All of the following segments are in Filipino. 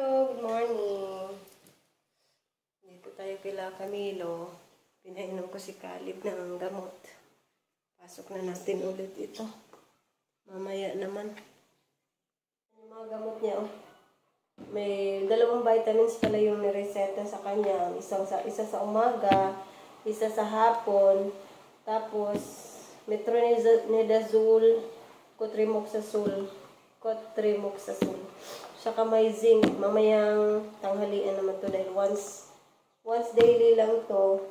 Hello, good morning. Dito tayo kila Camilo. Pinainom ko si Caleb ng gamot. Pasok na natin ulit ito. Mamaya naman. Yung mga gamot niya, oh. May 2 vitamins pala yung nireseta sa kanya. Isa sa umaga, isa sa hapon. Tapos, metronidazole, cotrimoxazole. Saka may zinc. Mamayang tanghalian naman to dahil once daily lang to.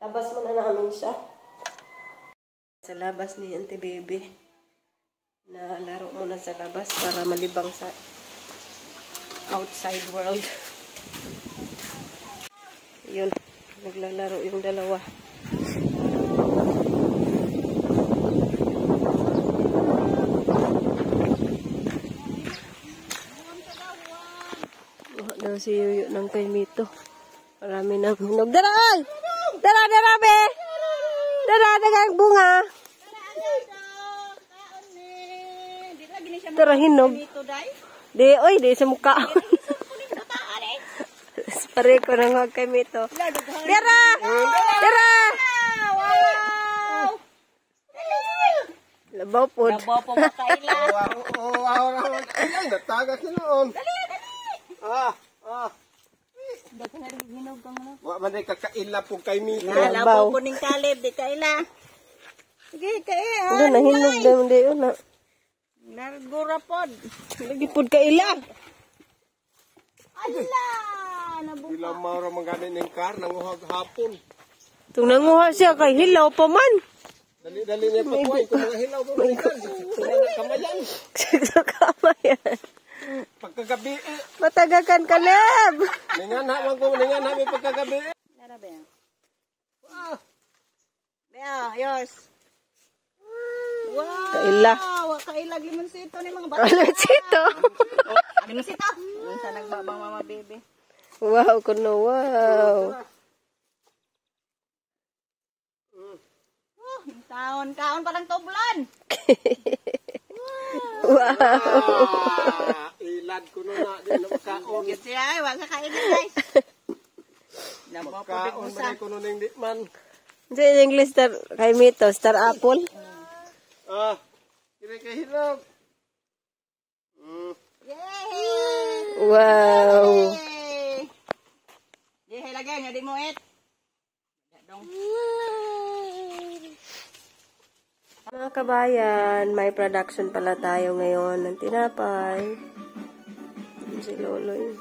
Labas mo na namin siya. Sa labas ni Auntie Baby. Nalaro muna sa labas para malibang sa outside world. Yun. Naglalaro yung dalawa. Daw si Yuyo ng kay Mito. Marami nang hinog. Daray! Dara, be! Dara, dagang bunga! Dara, hinog. Di, oy, di sa mukha. Pare ko nang huwag kay Mito. Dara! Dara! Labaw po. Labaw po makaila. Natagas na noon. Dali! Dito na rin hinog kang ano. Wa man ay kakaila po kay Mito. Labaw po ning Caleb, di kaila. Sige, kaila. Ano, nahinog daw hindi yun. Nargura pod. Lagi po kaila. Ala! Nabuka. Bila maura maganin ng kar, nanguhag hapon. Itong nanguha siya kay hilaw pa man. Dali-dali niya patuay kung mga hilaw po. Kamayan. Sa kamayan. Pagkagabi Matagakan ka, Leb! ningan namin pagkagabi Nara ba yan? Bea, yours. Wow! Kaila. Kaila limonsito ni mga bata. Limonsito? Limonsito? Sa nagbabang mama baby. Wow, kuno, wow. Kaon parang toblan. Wow. Ilad ko na din na makaon. Git siya ay wag sa kain guys. Makaon ba ko nun di man. Sa English star kay Mito, star apple. Kira kay hilog. Yay! Wow. Yay, lagay nga di mo et. Dong. Mga kabayan, may production pala tayo ngayon ng tinapay. Si Loloy.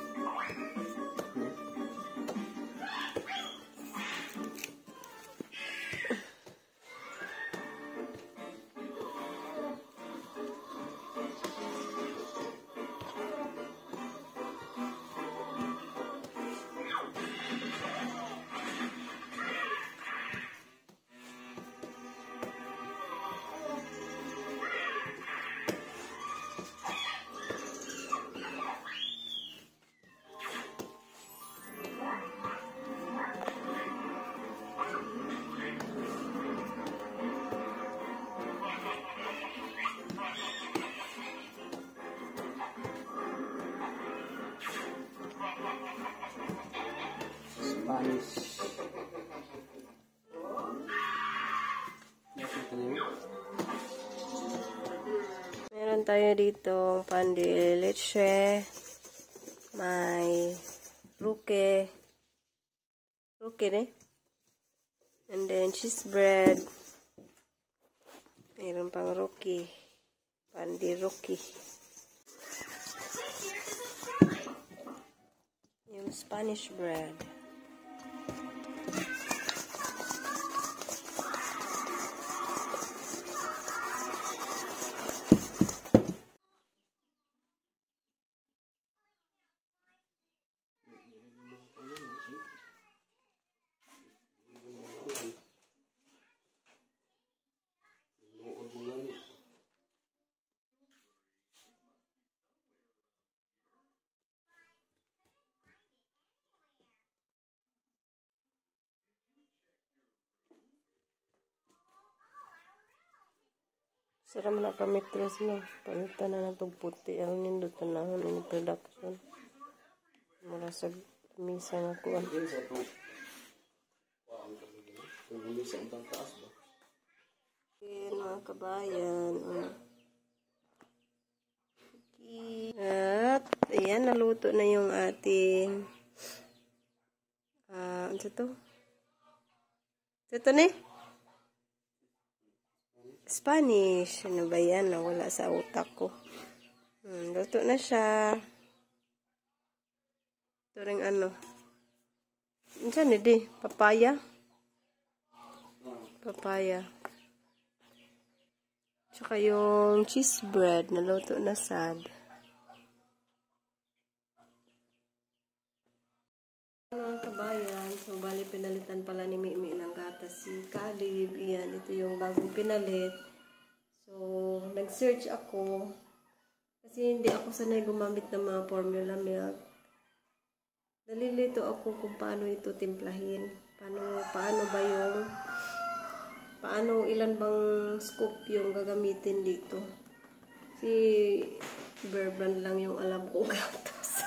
Spanish. Meron tayo dito pandi leche, may ruke ne? And then cheese bread. Meron pang ruki, pandi ruki. Yung Spanish bread. Sara man na kamitros no. Palitan na itong puti. Ang nindot na naman in production. Mura sa misa nga kuwan. Ayan mga kabayan. At ayan, naluto na yung ating ano to? Ito ni? Spanish. Ano ba yan? Nawala sa utak ko. Luto na siya. Ito rin ano. Diyan di. Papaya. Papaya. Tsaka yung cheese bread. Naluto na sad. Mga kabayan, so bali pinalitan pala ni Mimi ng gatas si Caleb. Iyan, ito yung bagong pinalit. So, nag-search ako kasi hindi ako sanay gumamit ng mga formula milk. Nalilito ako kung paano ito timplahin. Paano ba yung ilan bang scoop yung gagamitin dito. Si Bear Brand lang yung alam ko gatas.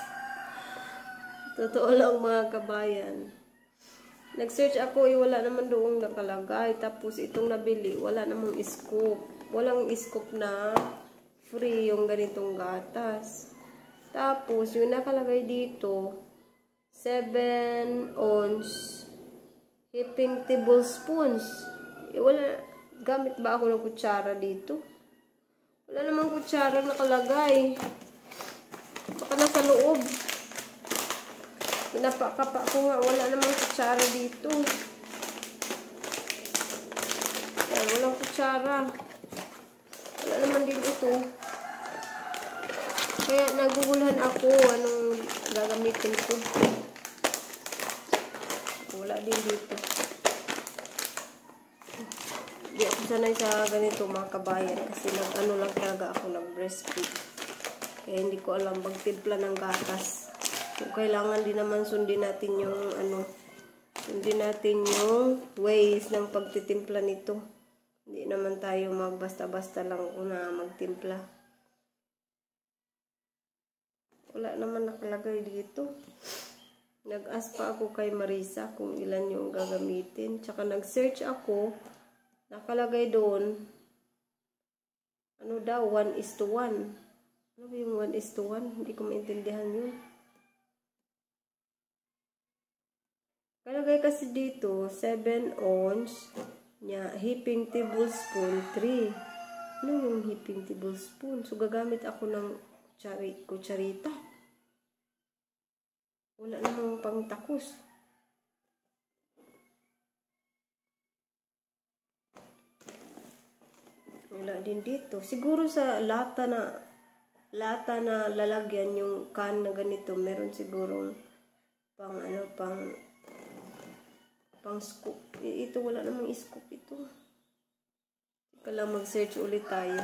Totoo lang mga kabayan. Nag-search ako, wala naman doong nakalagay. Tapos itong nabili, wala namang scoop. Walang scoop na free yung ganitong gatas. Tapos, yung nakalagay dito, 7 ounce heaping tablespoons. Wala, gamit ba ako ng kutsara dito? Wala namang kutsara nakalagay. Baka nasa loob. Pinapakapa ko nga, wala namang kutsara dito. Ayan, walang kutsara. Wala naman din ito. Kaya naguguluhan ako anong gagamitin ko. Wala din dito. Hindi ako sanay sa ganito mga kabayan kasi nag-ano lang talaga ako nag-breastfeed. Kaya hindi ko alam magtimpla ng gatas. So, kailangan din naman sundin natin yung ways ng pagtitimpla nito. Hindi naman tayo magbasta-basta lang na magtimpla. Wala naman nakalagay dito. Nag-ask pa ako kay Marisa kung ilan yung gagamitin. Tsaka nag-search ako. Nakalagay doon. Ano daw? 1:1. Ano ba yung 1:1? Hindi ko maintindihan yun. Kalagay kasi dito, 7 ounce niya, heaping tablespoon 3. Ano yung heaping tablespoon? So, gagamit ako ng kutsarita. Wala namang pang takos. Wala din dito. Siguro sa lata na lalagyan yung can na ganito, meron siguro pang scoop. Ito wala namang scoop ito. Ika lang mag-search ulit tayo.